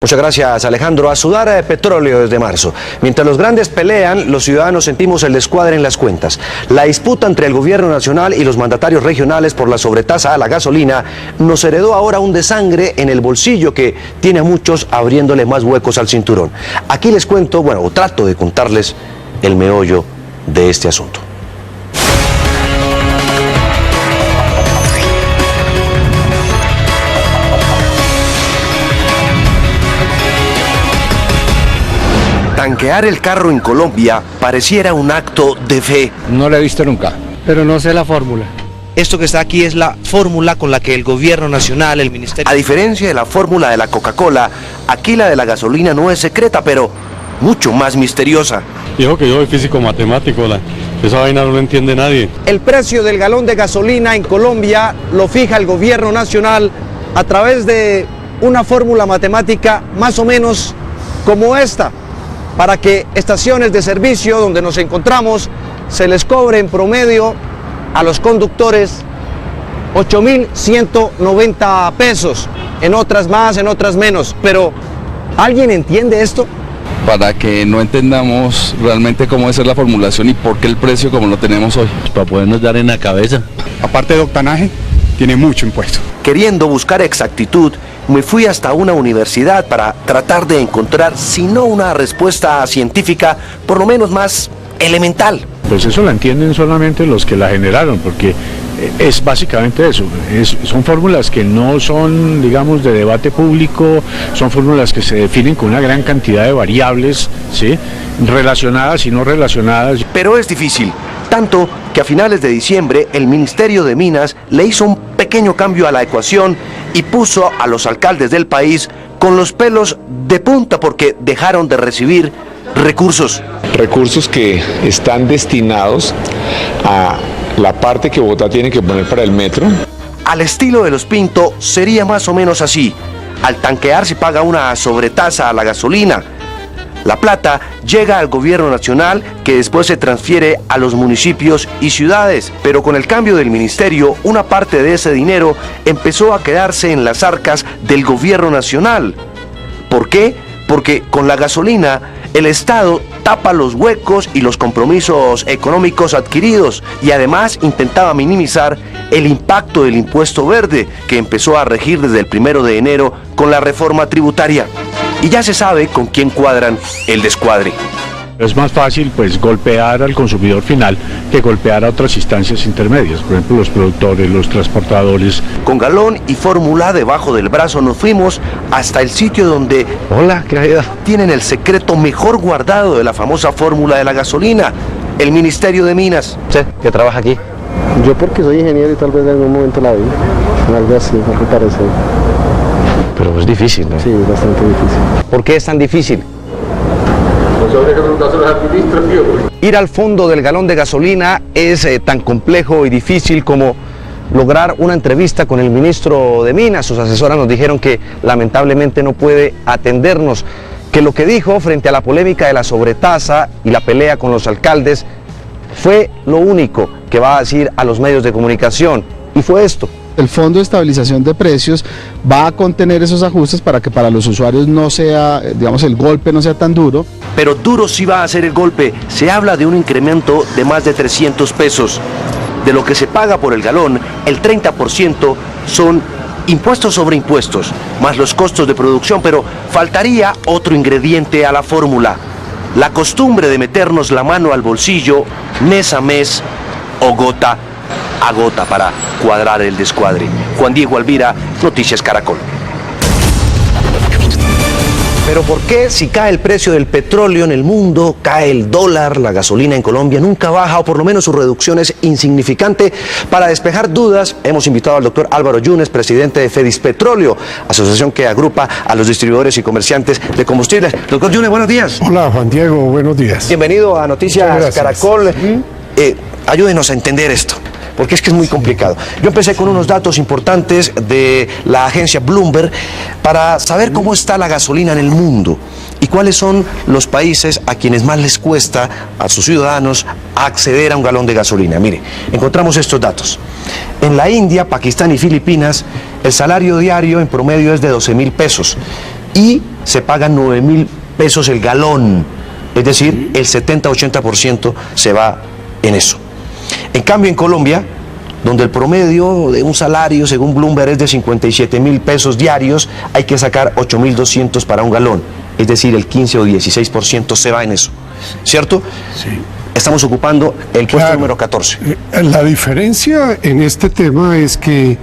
Muchas gracias, Alejandro. A sudar petróleo desde marzo. Mientras los grandes pelean, los ciudadanos sentimos el descuadre en las cuentas. La disputa entre el gobierno nacional y los mandatarios regionales por la sobretasa a la gasolina nos heredó ahora un desangre en el bolsillo que tiene a muchos abriéndole más huecos al cinturón. Aquí les cuento, o trato de contarles el meollo de este asunto. Tanquear el carro en Colombia pareciera un acto de fe. No lo he visto nunca. Pero no sé la fórmula. Esto que está aquí es la fórmula con la que el gobierno nacional, el ministerio... A diferencia de la fórmula de la Coca-Cola, aquí la de la gasolina no es secreta, pero mucho más misteriosa. Dijo que yo soy físico matemático, esa vaina no lo entiende nadie. El precio del galón de gasolina en Colombia lo fija el gobierno nacional a través de una fórmula matemática más o menos como esta, para que estaciones de servicio donde nos encontramos se les cobre en promedio a los conductores 8.190 pesos, en otras más, en otras menos. Pero, ¿alguien entiende esto? Para que no entendamos realmente cómo es la formulación y por qué el precio como lo tenemos hoy. Para podernos dar en la cabeza. Aparte de octanaje, tiene mucho impuesto. Queriendo buscar exactitud, me fui hasta una universidad para tratar de encontrar, si no una respuesta científica, por lo menos más elemental. Pues eso la entienden solamente los que la generaron, porque es básicamente eso. Son fórmulas que no son, digamos, de debate público, son fórmulas que se definen con una gran cantidad de variables, ¿sí? Relacionadas y no relacionadas. Pero es difícil, tanto que a finales de diciembre el Ministerio de Minas le hizo un pequeño cambio a la ecuación y puso a los alcaldes del país con los pelos de punta porque dejaron de recibir recursos. Recursos que están destinados a la parte que Bogotá tiene que poner para el metro. Al estilo de los Pinto sería más o menos así. Al tanquear se paga una sobretasa a la gasolina. La plata llega al gobierno nacional, que después se transfiere a los municipios y ciudades. Pero con el cambio del ministerio, una parte de ese dinero empezó a quedarse en las arcas del gobierno nacional. ¿Por qué? Porque con la gasolina el Estado tapa los huecos y los compromisos económicos adquiridos y además intentaba minimizar el impacto del impuesto verde que empezó a regir desde el 1 de enero con la reforma tributaria. Y ya se sabe con quién cuadran el descuadre. Es más fácil pues golpear al consumidor final que golpear a otras instancias intermedias, por ejemplo los productores, los transportadores. Con galón y fórmula debajo del brazo nos fuimos hasta el sitio donde Hola, ¿qué hay? Tienen el secreto mejor guardado de la famosa fórmula de la gasolina, el Ministerio de Minas. ¿Usted que trabaja aquí? Yo porque soy ingeniero y tal vez en algún momento la vi, algo así, algo parecido. Pero es difícil, ¿no? Sí, es bastante difícil. ¿Por qué es tan difícil? Ir al fondo del galón de gasolina es tan complejo y difícil como lograr una entrevista con el ministro de Minas. Sus asesoras nos dijeron que lamentablemente no puede atendernos, que lo que dijo frente a la polémica de la sobretasa y la pelea con los alcaldes fue lo único que va a decir a los medios de comunicación, y fue esto. El Fondo de Estabilización de Precios va a contener esos ajustes para que para los usuarios no sea, digamos, el golpe no sea tan duro. Pero duro sí va a ser el golpe. Se habla de un incremento de más de 300 pesos. De lo que se paga por el galón, el 30% son impuestos sobre impuestos, más los costos de producción, pero faltaría otro ingrediente a la fórmula. La costumbre de meternos la mano al bolsillo mes a mes o gota a gota para cuadrar el descuadre. Juan Diego Alvira, Noticias Caracol. Pero ¿por qué si cae el precio del petróleo en el mundo, cae el dólar, la gasolina en Colombia nunca baja o por lo menos su reducción es insignificante? Para despejar dudas hemos invitado al doctor Álvaro Yunes, presidente de Fedispetróleo, asociación que agrupa a los distribuidores y comerciantes de combustibles. Doctor Yunes, buenos días. Hola Juan Diego, buenos días. Bienvenido a Noticias Caracol. Ayúdenos a entender esto, porque es que es muy complicado. Yo empecé con unos datos importantes de la agencia Bloomberg para saber cómo está la gasolina en el mundo y cuáles son los países a quienes más les cuesta a sus ciudadanos acceder a un galón de gasolina. Mire, encontramos estos datos. En la India, Pakistán y Filipinas, el salario diario en promedio es de 12.000 pesos. y se paga 9.000 pesos el galón. Es decir, el 70-80% se va en eso. En cambio, en Colombia, donde el promedio de un salario, según Bloomberg, es de 57.000 pesos diarios, hay que sacar 8.200 para un galón. Es decir, el 15 o 16% se va en eso. ¿Cierto? Sí. Estamos ocupando el puesto número 14. La diferencia en este tema es que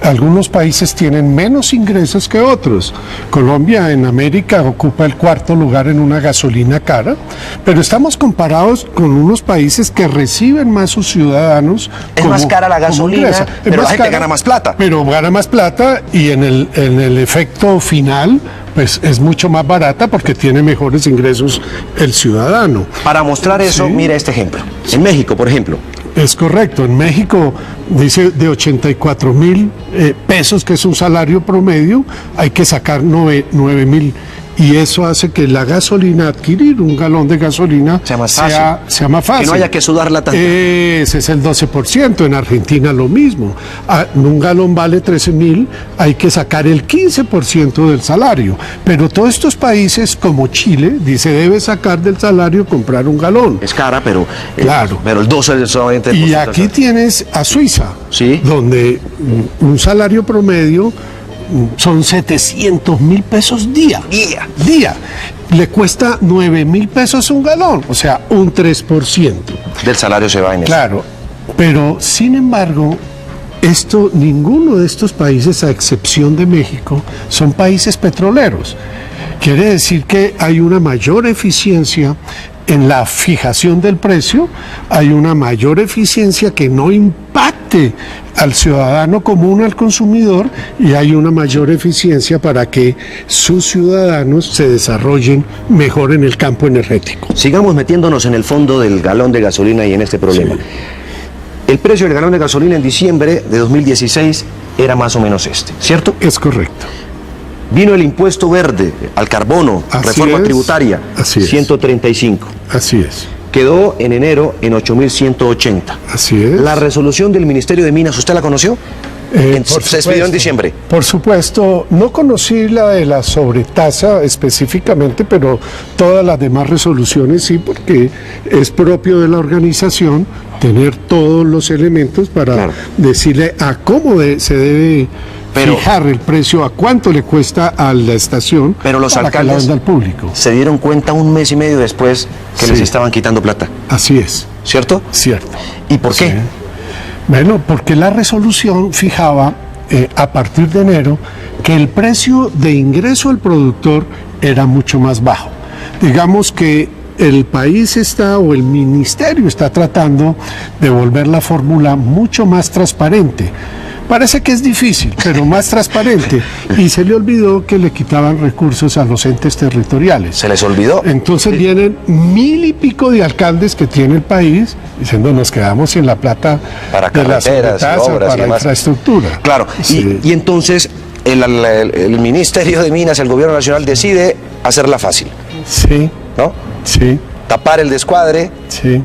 algunos países tienen menos ingresos que otros. Colombia en América ocupa el 4º lugar en una gasolina cara, pero estamos comparados con unos países que reciben más sus ciudadanos. Es más cara la gasolina, pero la gente gana más plata. Pero gana más plata y en el efecto final, pues es mucho más barata porque tiene mejores ingresos el ciudadano. Para mostrar eso, Sí. mira este ejemplo. En México, por ejemplo, Es correcto, en México dice de 84.000 pesos, que es un salario promedio, hay que sacar 9.000. Y eso hace que la gasolina, adquirir un galón de gasolina, sea más fácil. sea más fácil. Que no haya que sudarla tanto. Ese es el 12%, en Argentina lo mismo. Un galón vale 13.000, hay que sacar el 15% del salario. Pero todos estos países, como Chile, dice, debe sacar del salario comprar un galón. Es cara, pero, Claro. pero el 12 es solamente... Y aquí tienes a Suiza, Sí. donde un salario promedio son 700.000 pesos día. Le cuesta 9.000 pesos un galón, o sea, un 3%. Del salario se va en eso. Claro, pero sin embargo, ninguno de estos países, a excepción de México, son países petroleros. Quiere decir que hay una mayor eficiencia en la fijación del precio, hay una mayor eficiencia que no impacte al ciudadano común, al consumidor, y hay una mayor eficiencia para que sus ciudadanos se desarrollen mejor en el campo energético. Sigamos metiéndonos en el fondo del galón de gasolina y en este problema. Sí. El precio del galón de gasolina en diciembre de 2016 era más o menos este, ¿cierto? Es correcto. Vino el impuesto verde al carbono, Así reforma es. tributaria, Así es. 135. Así es. Quedó en enero en 8.180. Así es. La resolución del Ministerio de Minas, ¿usted la conoció? Se expidió en diciembre. Por supuesto, no conocí la de la sobretasa específicamente, pero todas las demás resoluciones sí, porque es propio de la organización tener todos los elementos para Claro. decirle a cómo se debe fijar el precio, a cuánto le cuesta a la estación, Pero los para que la alcaldes venda al público. se dieron cuenta un mes y medio después que Sí. les estaban quitando plata, Así es, ¿cierto? cierto. ¿Y por qué? Sí. Bueno, porque la resolución fijaba a partir de enero que el precio de ingreso al productor era mucho más bajo. Digamos que el país o el ministerio está tratando de volver la fórmula mucho más transparente. Parece que es difícil, pero más transparente. Y se le olvidó que le quitaban recursos a los entes territoriales. ¿Se les olvidó? Entonces vienen 1.000 y pico de alcaldes que tiene el país diciendo nos quedamos sin la plata Para de la carreteras, y sobretasa, obras y para demás. infraestructura. Claro, Sí. y entonces el Ministerio de Minas, el Gobierno Nacional, decide hacerla fácil, Sí, ¿no? sí, Tapar el descuadre. sí.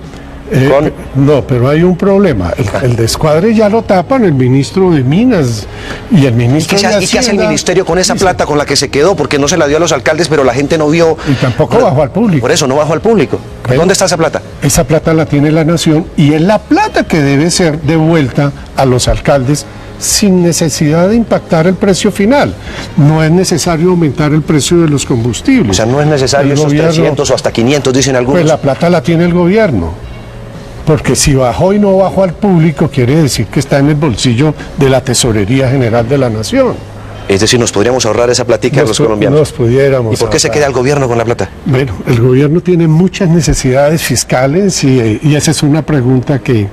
Con- No, pero hay un problema. El descuadre ya lo tapan el ministro de Minas y el ¿Y ministro qué, de y qué hace el Hacienda Ministerio con esa dice, plata con la que se quedó? Porque no se la dio a los alcaldes, pero la gente no vio. Y tampoco bajó al público. Por eso no bajó al público. Bueno. ¿Dónde está esa plata? Esa plata la tiene la nación y es la plata que debe ser devuelta a los alcaldes sin necesidad de impactar el precio final. No es necesario aumentar el precio de los combustibles. O sea, no es necesario El esos gobierno- 300 o hasta 500, dicen algunos. Pues la plata la tiene el gobierno. Porque si bajó y no bajó al público, quiere decir que está en el bolsillo de la Tesorería General de la Nación. Es decir, nos podríamos ahorrar esa platica a los colombianos. Nos pudiéramos. ¿Y por qué se ahorrar. queda el gobierno con la plata? Bueno, el gobierno tiene muchas necesidades fiscales y esa es una pregunta que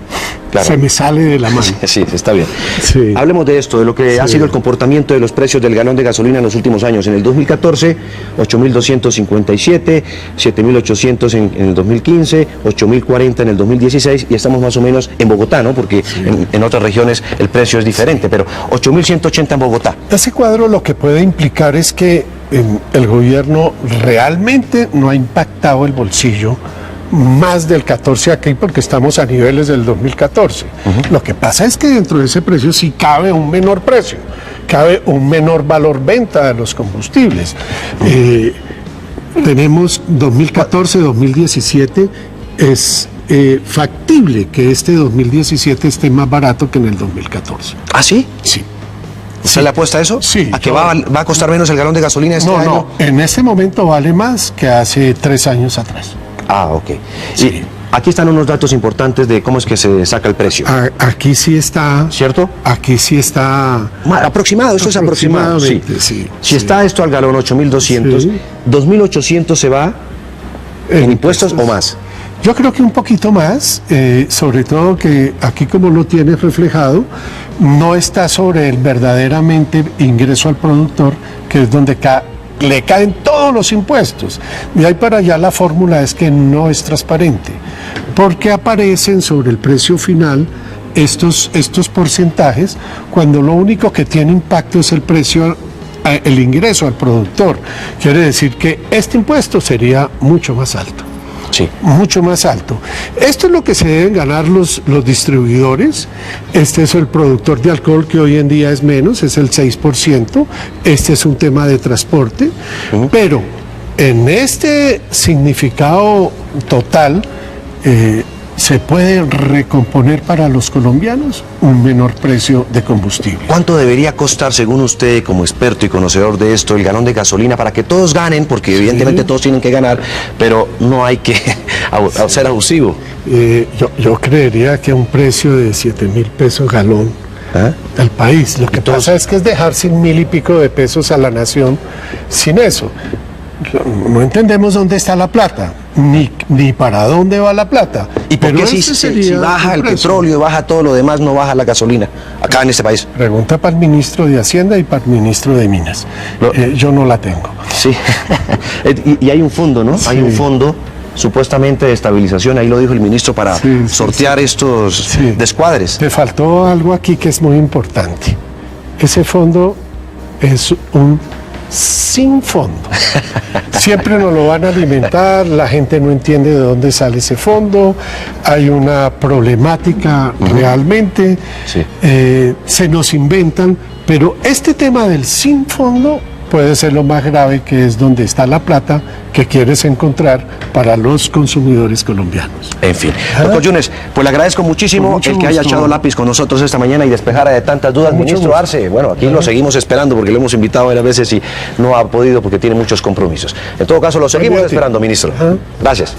Claro. se me sale de la mano. Sí, está bien. Sí. Hablemos de esto, de lo que ha Sí. sido el comportamiento de los precios del galón de gasolina en los últimos años. En el 2014, 8.257, 7.800 en el 2015, 8.040 en el 2016 y estamos más o menos en Bogotá, ¿no? Porque en otras regiones el precio es diferente, pero 8.180 en Bogotá. Ese cuadro lo que puede implicar es que el gobierno realmente no ha impactado el bolsillo más del 14 aquí porque estamos a niveles del 2014. Lo que pasa es que dentro de ese precio sí cabe un menor precio, cabe un menor valor venta de los combustibles. Tenemos 2014, 2017, es factible que este 2017 esté más barato que en el 2014. ¿Ah, sí? Sí. ¿Se le apuesta a eso? Sí. ¿A que va a costar menos el galón de gasolina este año? No, en este momento vale más que hace 3 años atrás. Ah, ok. Sí. Y aquí están unos datos importantes de cómo es que se saca el precio. Aquí sí está. ¿Cierto? Aquí sí está. Aproximado, esto es aproximado. Sí. Sí, Si está esto al galón 8.200, Sí. 2.800 se va en impuestos o más. Yo creo que un poquito más, sobre todo que aquí como lo tienes reflejado, no está sobre el verdaderamente ingreso al productor, que es donde le caen todos los impuestos. De ahí para allá la fórmula es que no es transparente, porque aparecen sobre el precio final estos porcentajes, cuando lo único que tiene impacto es el precio, el ingreso al productor. Quiere decir que este impuesto sería mucho más alto. Sí. Mucho más alto. Esto es lo que se deben ganar los distribuidores. Este es el productor de alcohol, que hoy en día es menos, es el 6%. Este es un tema de transporte. Pero en este significado total, se puede recomponer para los colombianos un menor precio de combustible. ¿Cuánto debería costar, según usted, como experto y conocedor de esto, el galón de gasolina para que todos ganen? Porque evidentemente todos tienen que ganar, pero no hay que ser abusivo. Yo creería que un precio de 7.000 pesos galón al país. Lo que pasa es que es dejar 100.000 y pico de pesos a la nación sin eso. No entendemos dónde está la plata, ni para dónde va la plata. ¿Y por qué si baja el petróleo y baja todo lo demás, no baja la gasolina acá en este país? Pregunta para el ministro de Hacienda y para el ministro de Minas. Yo no la tengo. Sí. y hay un fondo, ¿no? Sí. Hay un fondo supuestamente de estabilización, ahí lo dijo el ministro, para sortear estos descuadres. Te faltó algo aquí que es muy importante. Ese fondo es un sin fondo. Siempre nos lo van a alimentar, la gente no entiende de dónde sale ese fondo, hay una problemática realmente, se nos inventan, pero este tema del sin fondo puede ser lo más grave, que es donde está la plata que quieres encontrar para los consumidores colombianos. En fin. Doctor Yunes, pues le agradezco muchísimo el que haya echado lápiz con nosotros esta mañana y despejara de tantas dudas. Ministro Arce, bueno, aquí lo seguimos esperando porque lo hemos invitado varias veces y no ha podido porque tiene muchos compromisos. En todo caso, lo seguimos esperando, ministro. Gracias.